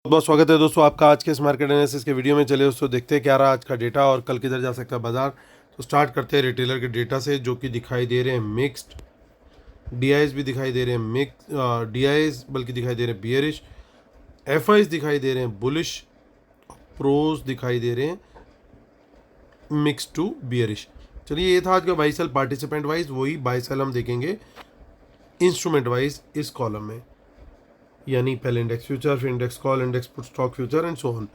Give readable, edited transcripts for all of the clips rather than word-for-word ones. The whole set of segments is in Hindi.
बहुत स्वागत है दोस्तों आपका आज के इस मार्केट एनालिसिस के वीडियो में। चले दोस्तों देखते हैं क्या रहा आज का डेटा और कल किधर जा सकता है बाजार। तो स्टार्ट करते हैं रिटेलर के डेटा से, जो कि दिखाई दे रहे हैं मिक्स्ड। डीआईएस भी दिखाई दे रहे हैं मिक्स, डीआईएस बल्कि दिखाई दे रहे हैं बियरिश, एफआईस दिखाई दे रहे हैं बुलिश, प्रोज दिखाई दे रहे हैं मिक्स टू बियरिश। चलिए ये था आज का बाई सेल पार्टिसिपेंट वाइज। वही बाई सेल हम देखेंगे इंस्ट्रूमेंट वाइज इस कॉलम में, यानी पहले इंडेक्स फ्यूचर, फिर index call, index put, stock future and so on.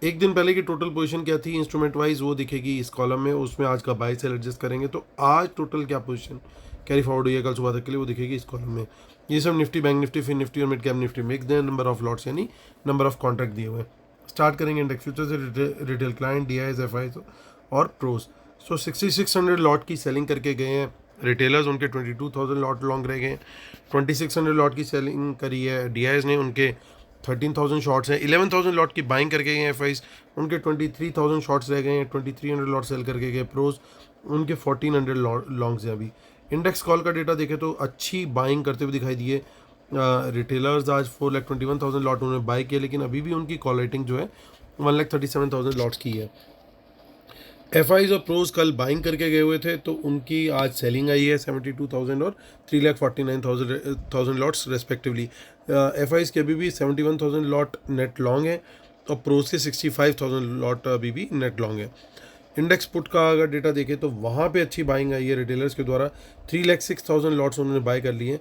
एक दिन पहले की टोटल पोजीशन क्या थी इंस्ट्रूमेंट वाइज वो दिखेगी इस कॉलम में, उसमें आज का बाई सेल एडजस्ट करेंगे तो आज टोटल क्या पोजीशन कैरी फॉरवर्ड हुई है कल सुबह तक के लिए वो दिखेगी इस कॉलम में। ये सब निफ्टी, बैंक निफ्टी, फिर निफ्टी और मिड कैप निफ्टी मिक्स है, नंबर ऑफ लॉट्स यानी नंबर ऑफ कॉन्ट्रैक्ट दिए हुए हैं। स्टार्ट करेंगे इंडेक्स फ्यूचर से, रिटेल क्लाइंट, डीआईएस, एफआईएस और प्रोज। सो 6600 लॉट की सेलिंग करके गए हैं रिटेलर्स, उनके 22,000 लॉट लॉन्ग रह गए हैं। 2600 लॉट की सेलिंग करी है डीआईएस ने, उनके 13,000 शॉर्ट्स हैं। 11,000 लॉट की बाइंग करके गए हैं एफआईस, उनके 23,000 शॉर्ट्स रह गए हैं। 2300 लॉट सेल करके गए प्रोज, उनके 1400 लॉन्ग्स हैं अभी। इंडेक्स कॉल का डेटा देखें तो अच्छी बाइंग करते हुए दिखाई दिए रिटेलर्स। आज 4,21,000 लॉट उन्होंने बाई किए, लेकिन अभी भी उनकी कॉल रेटिंग जो है 1,37,000 लॉट्स की है। एफआईज और प्रोज कल बाइंग करके गए हुए थे, तो उनकी आज सेलिंग आई है 72,000 और 3,49,000 लॉट्स रेस्पेक्टिवली। एफआईज के अभी भी 71,000 लॉट नेट लॉन्ग है और प्रोज के 65,000 लॉट अभी भी नेट लॉन्ग है। इंडेक्स पुट का अगर डेटा देखें तो वहाँ पे अच्छी बाइंग आई है रिटेलर्स के द्वारा। 3,06,000 लॉट्स उन्होंने बाय कर लिए हैं।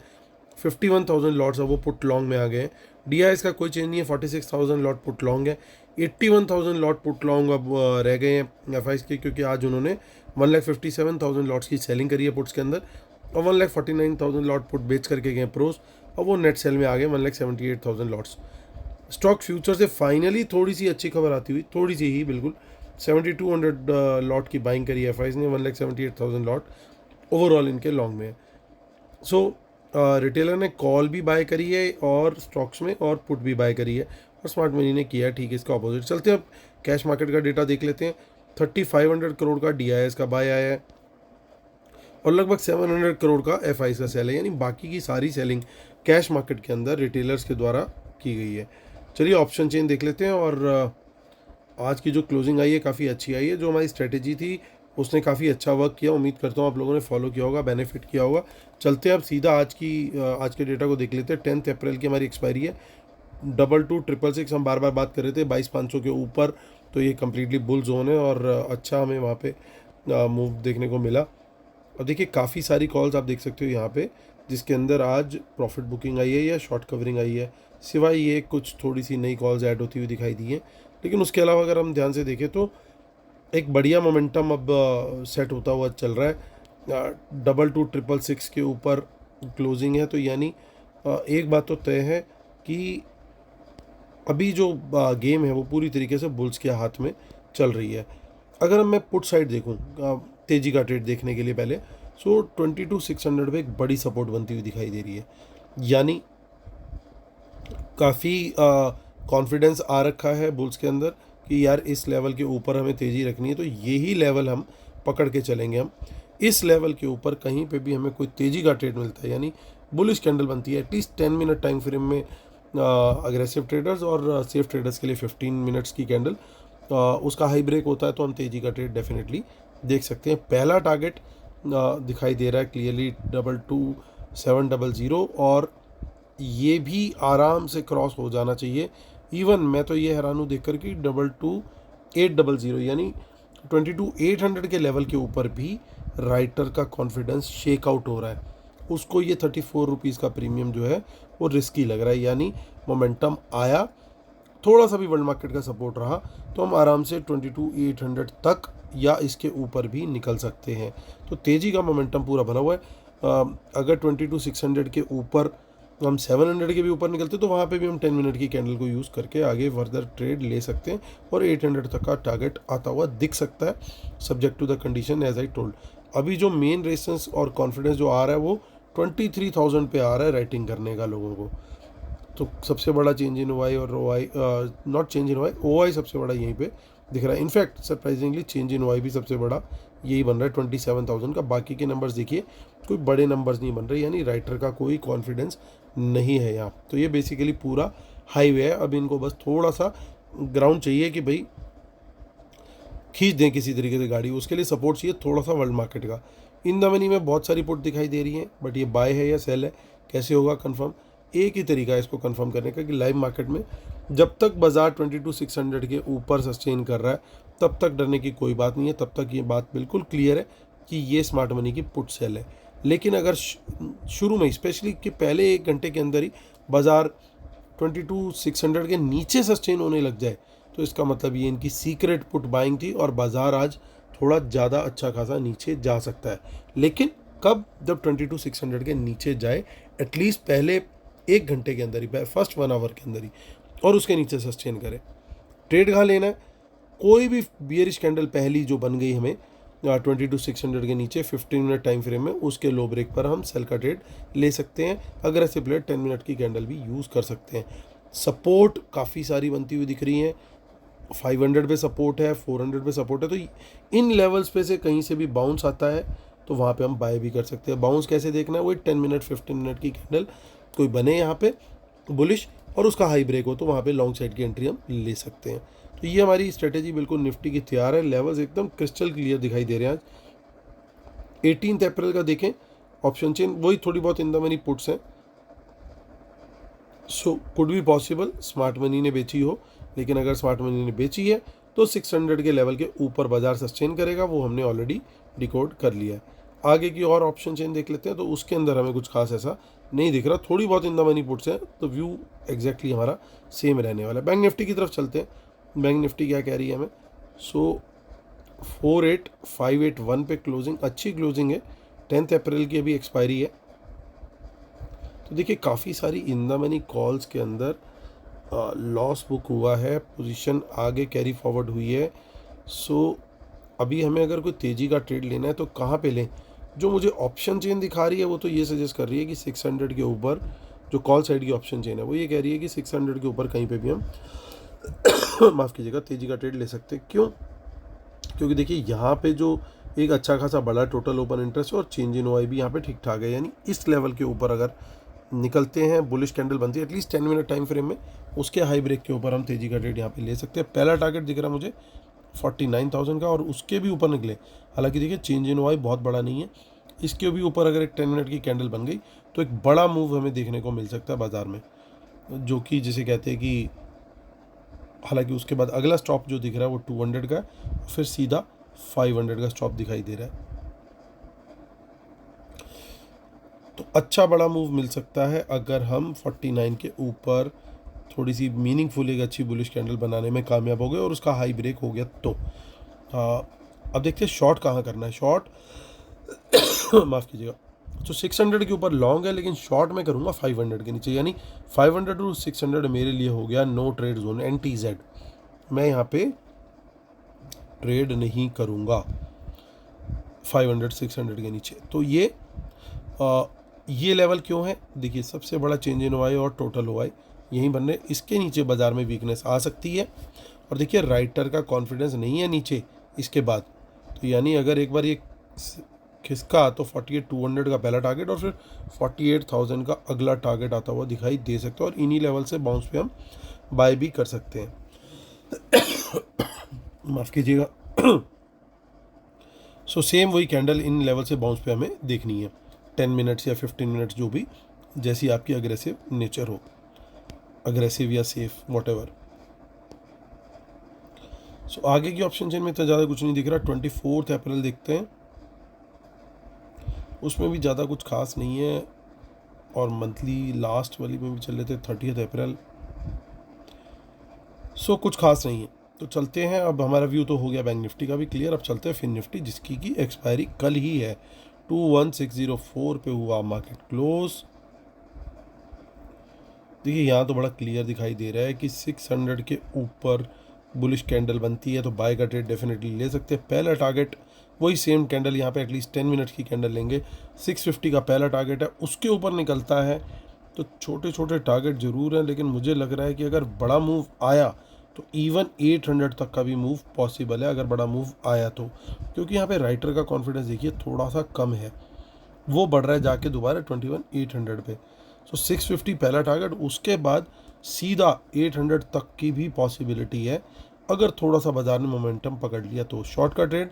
51,000 लॉट्स अब वो पुट लॉन्ग में आ गए हैं। डीआईएस का कोई चेंज नहीं है, 46,000 लॉट पुट लॉन्ग है। 81,000 लॉट पुट लॉन्ग अब रह गए हैं एफआईस के, क्योंकि आज उन्होंने 1,57,000 लॉट्स की सेलिंग करी है पुट्स के अंदर और 1,49,000 लॉट पुट बेच करके गए प्रोस और वो नेट सेल में आ गए 1,78,000 लॉट्स। स्टॉक फ्यूचर से फाइनली थोड़ी सी अच्छी खबर आती हुई, थोड़ी सी ही बिल्कुल, 7,200 लॉट की बाइंग करी है एफआईस ने, 1,78,000 लॉट ओवरऑल इनके लॉन्ग में है। सो रिटेलर ने कॉल भी बाय करी है और स्टॉक्स में, और पुट भी बाय करी है, और स्मार्ट मनी ने किया है ठीक है इसका अपोजिट। चलते हैं अब कैश मार्केट का डेटा देख लेते हैं। 3,500 करोड़ का डीआईएस का बाय आया है और लगभग 700 करोड़ का एफआईएस का सेल है, यानी बाकी की सारी सेलिंग कैश मार्केट के अंदर रिटेलर्स के द्वारा की गई है। चलिए ऑप्शन चेन देख लेते हैं। और आज की जो क्लोजिंग आई है काफ़ी अच्छी आई है। जो हमारी स्ट्रेटेजी थी उसने काफ़ी अच्छा वर्क किया, उम्मीद करता हूँ आप लोगों ने फॉलो किया होगा, बेनिफिट किया होगा। चलते हैं अब सीधा आज के डेटा को देख लेते हैं। 10 अप्रैल की हमारी एक्सपायरी है। 22,266 हम बार बार बात कर रहे थे 22,500 के ऊपर, तो ये कम्प्लीटली बुल जोन है और अच्छा हमें वहाँ पे मूव देखने को मिला। और देखिए काफ़ी सारी कॉल्स आप देख सकते हो यहाँ पे, जिसके अंदर आज प्रॉफिट बुकिंग आई है या शॉर्ट कवरिंग आई है। सिवाय ये कुछ थोड़ी सी नई कॉल्स ऐड होती हुई दिखाई दी हैं, लेकिन उसके अलावा अगर हम ध्यान से देखें तो एक बढ़िया मोमेंटम अब सेट होता हुआ चल रहा है। 22,666 के ऊपर क्लोजिंग है, तो यानी एक बात तो तय है कि अभी जो गेम है वो पूरी तरीके से बुल्स के हाथ में चल रही है। अगर मैं पुट साइड देखूं तेज़ी का ट्रेड देखने के लिए पहले, सो 22,600 पे एक बड़ी सपोर्ट बनती हुई दिखाई दे रही है, यानी काफ़ी कॉन्फिडेंस आ रखा है बुल्स के अंदर कि यार इस लेवल के ऊपर हमें तेज़ी रखनी है, तो यही लेवल हम पकड़ के चलेंगे। हम इस लेवल के ऊपर कहीं पे भी हमें कोई तेज़ी का ट्रेड मिलता है, यानी बुलिश कैंडल बनती है एटलीस्ट 10 मिनट टाइम फ्रेम में अग्रेसिव ट्रेडर्स और सेफ ट्रेडर्स के लिए 15 मिनट्स की कैंडल, उसका हाई ब्रेक होता है तो हम तेज़ी का ट्रेड डेफिनेटली देख सकते हैं। पहला टारगेट दिखाई दे रहा है क्लियरली 22,700 और ये भी आराम से क्रॉस हो जाना चाहिए। इवन मैं तो ये हैरान हूँ देखकर कि 22,800 यानी 22,800 के लेवल के ऊपर भी राइटर का कॉन्फिडेंस शेक आउट हो रहा है। उसको ये 34 रुपीज़ का प्रीमियम जो है वो रिस्की लग रहा है, यानी मोमेंटम आया, थोड़ा सा भी वर्ल्ड मार्केट का सपोर्ट रहा तो हम आराम से 22,800 तक या इसके ऊपर भी निकल सकते हैं। तो तेज़ी का मोमेंटम पूरा बना हुआ है। अगर 22,600 के ऊपर हम 700 के भी ऊपर निकलते तो वहाँ पे भी हम 10 मिनट की कैंडल को यूज़ करके आगे फर्दर ट्रेड ले सकते हैं और 800 तक का टारगेट आता हुआ दिख सकता है, subject to the condition as I told. अभी जो मेन रेजिस्टेंस और कॉन्फिडेंस जो आ रहा है वो 23,000 पे आ रहा है राइटिंग करने का लोगों को। तो सबसे बड़ा चेंज इन ओआई और OI, not change in OI सबसे बड़ा यहीं पे दिख रहा है। In fact surprisingly change in OI भी सबसे बड़ा यही बन रहा है 27,000 का। बाकी के नंबर्स देखिए कोई बड़े नंबर्स नहीं बन रहे, यानी राइटर का कोई कॉन्फिडेंस नहीं है यहाँ। तो ये बेसिकली पूरा हाईवे है, अब इनको बस थोड़ा सा ग्राउंड चाहिए कि भाई खींच दें किसी तरीके से गाड़ी, उसके लिए सपोर्ट चाहिए थोड़ा सा वर्ल्ड मार्केट का। इन द मनी में बहुत सारी पुट दिखाई दे रही हैं, बट ये बाय है या सेल है कैसे होगा कंफर्म? एक ही तरीका है इसको कंफर्म करने का कि लाइव मार्केट में जब तक बाजार 22,600 के ऊपर सस्टेन कर रहा है तब तक डरने की कोई बात नहीं है, तब तक ये बात बिल्कुल क्लियर है कि ये स्मार्ट मनी की पुट सेल है। लेकिन अगर शुरू में स्पेशली कि पहले 1 घंटे के अंदर ही बाजार 22,600 के नीचे सस्टेन होने लग जाए तो इसका मतलब ये इनकी सीक्रेट पुट बाइंग थी और बाजार आज थोड़ा ज़्यादा अच्छा खासा नीचे जा सकता है। लेकिन कब? जब 22,600 के नीचे जाए, एटलीस्ट पहले 1 घंटे के अंदर ही, फर्स्ट 1 आवर के अंदर ही, और उसके नीचे सस्टेन करे। ट्रेड कहाँ लेना है? कोई भी बियरिश कैंडल पहली जो बन गई हमें 22,600 के नीचे 15 मिनट टाइम फ्रेम में, उसके लो ब्रेक पर हम सेल का ट्रेड ले सकते हैं। अग्रेसिव प्लेयर 10 मिनट की कैंडल भी यूज़ कर सकते हैं। सपोर्ट काफ़ी सारी बनती हुई दिख रही हैं। 500 पे सपोर्ट है, 400 पे सपोर्ट है, तो इन लेवल्स पे से कहीं से भी बाउंस आता है तो वहाँ पे हम बाय भी कर सकते हैं। बाउंस कैसे देखना है? वही 10 मिनट 15 मिनट की कैंडल कोई बने यहाँ पे बुलिश और उसका हाई ब्रेक हो तो वहाँ पे लॉन्ग साइड की एंट्री हम ले सकते हैं। तो ये हमारी स्ट्रेटेजी बिल्कुल निफ्टी की तैयार है। लेवल्स एकदम क्रिस्टल क्लियर दिखाई दे रहे हैं आज। 18 अप्रैल का देखें ऑप्शन चेन, वही थोड़ी बहुत इन द मनी पुट्स हैं। So could be possible smart money ने बेची हो, लेकिन अगर स्मार्ट मनी ने बेची है तो 600 के लेवल के ऊपर बाजार सस्टेन करेगा, वो हमने ऑलरेडी डिकोड कर लिया है। आगे की और ऑप्शन चेन देख लेते हैं, तो उसके अंदर हमें कुछ खास ऐसा नहीं दिख रहा। थोड़ी बहुत इन द मनी पुट्स हैं, तो व्यू एग्जैक्टली हमारा सेम रहने वाला है। बैंक निफ्टी की तरफ चलते हैं। बैंक निफ्टी क्या कह रही है हमें? सो 48,581 पे क्लोजिंग, अच्छी क्लोजिंग है। 10 अप्रैल की अभी एक्सपायरी है। तो देखिए काफ़ी सारी इन द मनी कॉल्स के अंदर लॉस बुक हुआ है, पोजीशन आगे कैरी फॉरवर्ड हुई है। सो अभी हमें अगर कोई तेज़ी का ट्रेड लेना है तो कहाँ पे लें? जो मुझे ऑप्शन चेन दिखा रही है वो तो ये सजेस्ट कर रही है कि 600 के ऊपर, जो कॉल साइड की ऑप्शन चेन है वो ये कह रही है कि 600 के ऊपर कहीं पे भी हम माफ़ कीजिएगा तेज़ी का ट्रेड ले सकते हैं। क्यों? क्योंकि देखिए यहाँ पे जो एक अच्छा खासा बड़ा टोटल ओपन इंटरेस्ट है और चेंज इन ओआई भी यहाँ पे ठीक ठाक है, यानी इस लेवल के ऊपर अगर निकलते हैं, बुलिश कैंडल बनती है एटलीस्ट 10 मिनट टाइम फ्रेम में, उसके हाई ब्रेक के ऊपर हम तेज़ी का ट्रेड यहाँ पे ले सकते हैं। पहला टारगेट दिख रहा है मुझे 49,000 का, और उसके भी ऊपर निकले। हालांकि देखिए चेंज इन ओआई बहुत बड़ा नहीं है, इसके भी ऊपर अगर एक 10 मिनट की कैंडल बन गई तो एक बड़ा मूव हमें देखने को मिल सकता है बाजार में, जो कि जिसे कहते हैं कि, हालांकि उसके बाद अगला स्टॉप जो दिख रहा है वो 200 का है, फिर सीधा 500 का स्टॉप दिखाई दे रहा है। तो अच्छा बड़ा मूव मिल सकता है अगर हम 49 के ऊपर थोड़ी सी मीनिंगफुल एक अच्छी बुलिश कैंडल बनाने में कामयाब हो गए और उसका हाई ब्रेक हो गया तो। अब देखते हैं शॉर्ट कहाँ करना है। शॉर्ट माफ़ कीजिएगा, तो 600 के ऊपर लॉन्ग है, लेकिन शॉर्ट में करूँगा 500 के नीचे, यानी 500 टू 600 मेरे लिए हो गया नो ट्रेड जोन, NTZ। मैं यहाँ पे ट्रेड नहीं करूँगा 500 600 के नीचे। तो ये लेवल क्यों है? देखिए सबसे बड़ा चेंज इन ओआई और टोटल ओआई यहीं बन रहे, इसके नीचे बाजार में वीकनेस आ सकती है। और देखिए राइटर का कॉन्फिडेंस नहीं है नीचे इसके बाद, तो यानी अगर एक बार ये खिसका तो 48,200 का पहला टारगेट और फिर 48,000 का अगला टारगेट आता हुआ दिखाई दे सकता है, और इन्हीं लेवल से बाउंस पे हम बाय भी कर सकते हैं। माफ़ कीजिएगा। सो सेम वही कैंडल इन लेवल से बाउंस पे हमें देखनी है, 10 मिनट्स या 15 मिनट्स, जो भी जैसी आपकी अग्रेसिव नेचर हो, अग्रेसिव या सेफ वॉटेवर। सो आगे की ऑप्शन चेन में इतना ज़्यादा कुछ नहीं दिख रहा। 24 अप्रैल देखते हैं, उसमें भी ज़्यादा कुछ खास नहीं है, और मंथली लास्ट वाली में भी चल रहे थे 30 अप्रैल। सो कुछ खास नहीं है, तो चलते हैं। अब हमारा व्यू तो हो गया बैंक निफ्टी का भी क्लियर। अब चलते हैं फिन निफ्टी, जिसकी की एक्सपायरी कल ही है। 21,604 पे हुआ मार्केट क्लोज। देखिए यहाँ तो बड़ा क्लियर दिखाई दे रहा है कि 600 के ऊपर बुलिश कैंडल बनती है तो बाय का ट्रेड डेफिनेटली ले सकते हैं। पहला टारगेट वही सेम कैंडल, यहाँ पे एटलीस्ट 10 मिनट की कैंडल लेंगे। 650 का पहला टारगेट है, उसके ऊपर निकलता है तो छोटे छोटे टारगेट ज़रूर हैं, लेकिन मुझे लग रहा है कि अगर बड़ा मूव आया तो इवन 800 तक का भी मूव पॉसिबल है, अगर बड़ा मूव आया तो। क्योंकि यहाँ पे राइटर का कॉन्फिडेंस देखिए थोड़ा सा कम है, वो बढ़ रहा है जाके दोबारा 21,800 पे। सो 650 पहला टारगेट, उसके बाद सीधा 800 तक की भी पॉसिबिलिटी है अगर थोड़ा सा बाजार ने मोमेंटम पकड़ लिया तो। शॉर्ट का ट्रेड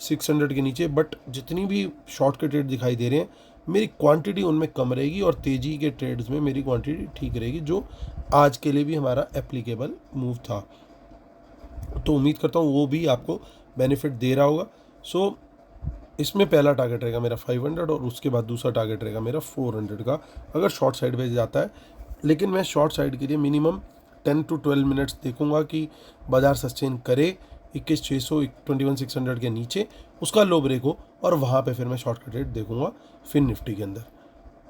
600 के नीचे, बट जितनी भी शॉर्ट के ट्रेड दिखाई दे रहे हैं मेरी क्वांटिटी उनमें कम रहेगी और तेज़ी के ट्रेड्स में मेरी क्वांटिटी ठीक रहेगी, जो आज के लिए भी हमारा एप्लीकेबल मूव था। तो उम्मीद करता हूँ वो भी आपको बेनिफिट दे रहा होगा। सो इसमें पहला टारगेट रहेगा मेरा 500 और उसके बाद दूसरा टारगेट रहेगा मेरा 400 का, अगर शॉर्ट साइड पे जाता है। लेकिन मैं शॉर्ट साइड के लिए मिनिमम 10 to 12 मिनट्स देखूंगा कि बाजार सस्टेन करे 21,600 21,600 के नीचे, उसका लो ब्रेक हो और वहाँ पे फिर मैं शॉर्ट का ट्रेड देखूंगा फिर निफ्टी के अंदर।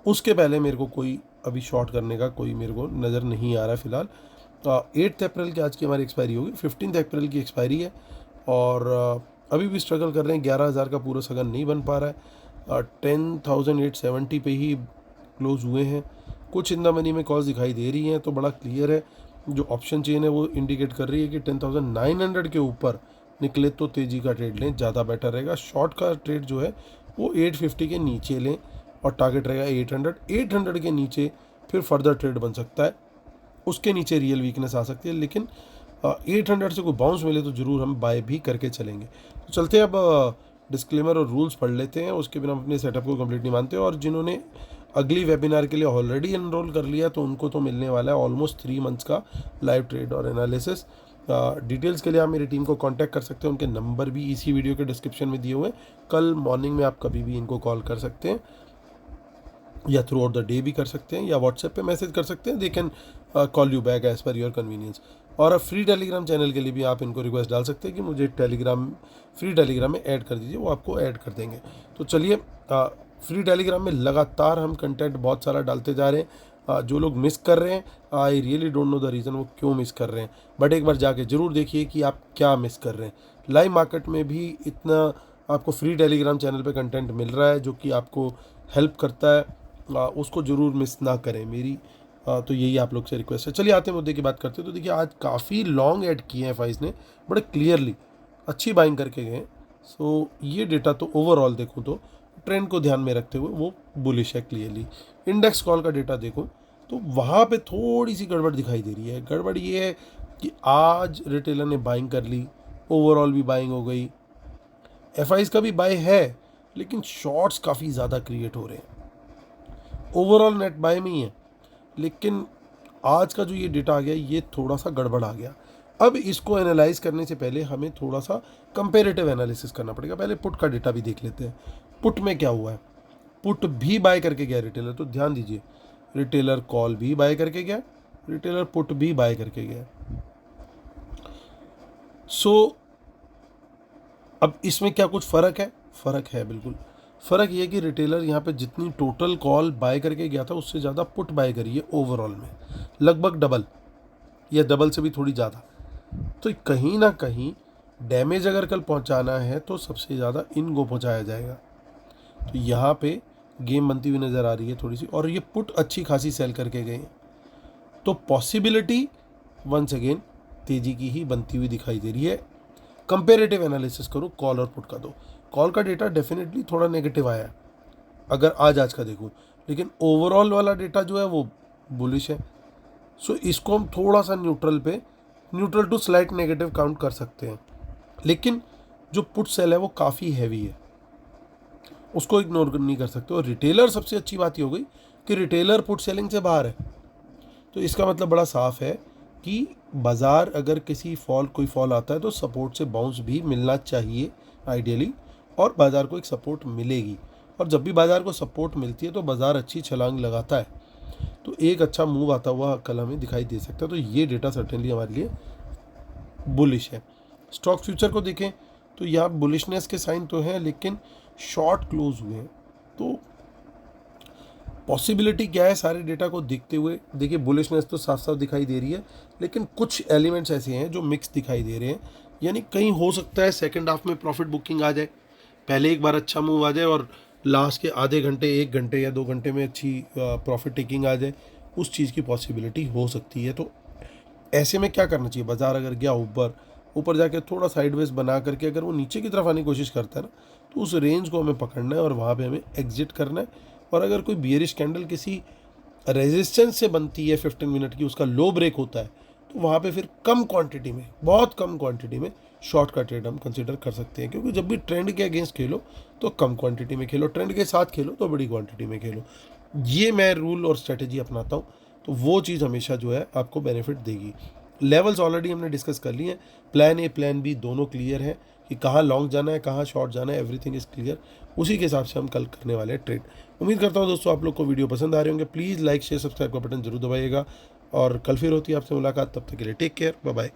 उसके पहले मेरे को कोई अभी शॉर्ट करने का कोई मेरे को नज़र नहीं आ रहा है फिलहाल। 8 अप्रैल की आज की हमारी एक्सपायरी होगी, 15 अप्रैल की एक्सपायरी है और अभी भी स्ट्रगल कर रहे हैं। 11,000 का पूरा सगन नहीं बन पा रहा है। 10,870 पे ही क्लोज हुए हैं। कुछ इन द मनी में कॉल्स दिखाई दे रही हैं, तो बड़ा क्लियर है जो ऑप्शन चेन है वो इंडिकेट कर रही है कि 10,900 के ऊपर निकले तो तेज़ी का ट्रेड लें, ज़्यादा बेटर रहेगा। शॉर्ट का ट्रेड जो है वो 850 के नीचे लें और टारगेट रहेगा 800 के नीचे फिर फर्दर ट्रेड बन सकता है, उसके नीचे रियल वीकनेस आ सकती है। लेकिन 800 से कोई बाउंस मिले तो ज़रूर हम बाय भी करके चलेंगे। तो चलते हैं अब डिस्क्लेमर और रूल्स पढ़ लेते हैं, उसके बिना अपने सेटअप को कंप्लीट नहीं मानते। और जिन्होंने अगली वेबिनार के लिए ऑलरेडी एनरोल कर लिया तो उनको तो मिलने वाला है ऑलमोस्ट 3 मंथ्स का लाइव ट्रेड और एनालिसिस। डिटेल्स के लिए आप मेरी टीम को कांटेक्ट कर सकते हैं, उनके नंबर भी इसी वीडियो के डिस्क्रिप्शन में दिए हुए हैं। कल मॉर्निंग में आप कभी भी इनको कॉल कर सकते हैं या थ्रू आउट द डे भी कर सकते हैं या व्हाट्सएप पे मैसेज कर सकते हैं। They can call you back as per your convenience. और फ्री टेलीग्राम चैनल के लिए भी आप इनको रिक्वेस्ट डाल सकते हैं कि मुझे फ्री टेलीग्राम में ऐड कर दीजिए, वो आपको ऐड कर देंगे। तो चलिए, फ्री टेलीग्राम में लगातार हम कंटेंट बहुत सारा डालते जा रहे हैं। जो लोग मिस कर रहे हैं, I really don't know the reason वो क्यों मिस कर रहे हैं, बट एक बार जाके ज़रूर देखिए कि आप क्या मिस कर रहे हैं। लाइव मार्केट में भी इतना आपको फ्री टेलीग्राम चैनल पे कंटेंट मिल रहा है जो कि आपको हेल्प करता है, उसको ज़रूर मिस ना करें मेरी। तो यही आप लोग से रिक्वेस्ट है। चलिए आते हैं मुद्दे की बात करते हैं। तो देखिए, आज काफ़ी लॉन्ग ऐड किए हैं एफआईज ने, बड़े क्लियरली अच्छी बाइंग करके गए। सो ये डेटा तो ओवरऑल देखूँ तो ट्रेंड को ध्यान में रखते हुए वो बुलिश है क्लियरली। इंडेक्स कॉल का डेटा देखो तो वहाँ पे थोड़ी सी गड़बड़ दिखाई दे रही है। गड़बड़ ये है कि आज रिटेलर ने बाइंग कर ली, ओवरऑल भी बाइंग हो गई, एफआईज का भी बाय है, लेकिन शॉर्ट्स काफ़ी ज़्यादा क्रिएट हो रहे हैं। ओवरऑल नेट बाय में ही है, लेकिन आज का जो ये डेटा आ गया ये थोड़ा सा गड़बड़ आ गया। अब इसको एनालाइज करने से पहले हमें थोड़ा सा कंपेरेटिव एनालिसिस करना पड़ेगा। पहले पुट का डेटा भी देख लेते हैं। पुट में क्या हुआ है, पुट भी बाय करके गया रिटेलर, तो ध्यान दीजिए, रिटेलर कॉल भी बाय करके गया, रिटेलर पुट भी बाय करके गया। सो अब इसमें क्या कुछ फ़र्क है? फ़र्क है, बिल्कुल फ़र्क ये कि रिटेलर यहाँ पे जितनी टोटल कॉल बाय करके गया था उससे ज़्यादा पुट बाय करी है ओवरऑल में, लगभग डबल या डबल से भी थोड़ी ज़्यादा। तो कहीं ना कहीं डैमेज अगर कल पहुँचाना है तो सबसे ज़्यादा इनको पहुँचाया जाएगा। तो यहाँ पे गेम बनती हुई नज़र आ रही है थोड़ी सी, और ये पुट अच्छी खासी सेल करके गए हैं, तो पॉसिबिलिटी वंस अगेन तेज़ी की ही बनती हुई दिखाई दे रही है। कंपेरेटिव एनालिसिस करो कॉल और पुट का। दो कॉल का डेटा डेफिनेटली थोड़ा नेगेटिव आया है अगर आज का देखूं, लेकिन ओवरऑल वाला डेटा जो है वो बुलिश है। सो इसको हम थोड़ा सा neutral to slight negative count कर सकते हैं। लेकिन जो पुट सेल है वो काफ़ी हैवी है, उसको इग्नोर नहीं कर सकते। और रिटेलर, सबसे अच्छी बात ये हो गई कि रिटेलर पुट सेलिंग से बाहर है, तो इसका मतलब बड़ा साफ है कि बाज़ार अगर कोई फॉल आता है तो सपोर्ट से बाउंस भी मिलना चाहिए आइडियली, और बाज़ार को एक सपोर्ट मिलेगी। और जब भी बाज़ार को सपोर्ट मिलती है तो बाज़ार अच्छी छलांग लगाता है, तो एक अच्छा मूव आता हुआ कल हमें दिखाई दे सकता है। तो ये डेटा सर्टेनली हमारे लिए बुलिश है। स्टॉक फ्यूचर को देखें तो यहाँ बुलिशनेस के साइन तो हैं, लेकिन शॉर्ट क्लोज हुए हैं। तो पॉसिबिलिटी क्या है सारे डेटा को देखते हुए? देखिए, बुलिशनेस तो साफ साफ दिखाई दे रही है, लेकिन कुछ एलिमेंट्स ऐसे हैं जो मिक्स दिखाई दे रहे हैं। यानी कहीं हो सकता है सेकंड हाफ में प्रॉफिट बुकिंग आ जाए, पहले एक बार अच्छा मूव आ जाए और लास्ट के आधे घंटे, 1 घंटे या 2 घंटे में अच्छी प्रॉफिट टेकिंग आ जाए, उस चीज़ की पॉसिबिलिटी हो सकती है। तो ऐसे में क्या करना चाहिए? बाज़ार अगर गया ऊपर जाके थोड़ा साइडवेज बना करके अगर वो नीचे की तरफ आने की कोशिश करता है ना, तो उस रेंज को हमें पकड़ना है और वहाँ पे हमें एग्जिट करना है। और अगर कोई बियरिश कैंडल किसी रेजिस्टेंस से बनती है 15 मिनट की, उसका लो ब्रेक होता है, तो वहाँ पे फिर कम क्वांटिटी में, बहुत कम क्वांटिटी में शॉर्ट का ट्रेड हम कंसीडर कर सकते हैं। क्योंकि जब भी ट्रेंड के अगेंस्ट खेलो तो कम क्वांटिटी में खेलो, ट्रेंड के साथ खेलो तो बड़ी क्वांटिटी में खेलो। ये मैं रूल और स्ट्रेटेजी अपनाता हूँ, तो वो चीज़ हमेशा जो है आपको बेनिफिट देगी। लेवल्स ऑलरेडी हमने डिस्कस कर लिए हैं, प्लान ए प्लान बी दोनों क्लियर है कि कहाँ लॉन्ग जाना है, कहाँ शॉर्ट जाना है, एवरीथिंग इज़ क्लियर। उसी के हिसाब से हम कल करने वाले हैं ट्रेड। उम्मीद करता हूँ दोस्तों आप लोग को वीडियो पसंद आ रहे होंगे। प्लीज़ लाइक शेयर सब्सक्राइब का बटन जरूर दबाइएगा, और कल फिर होती है आपसे मुलाकात। तब तक के लिए टेक केयर, बाय बाय।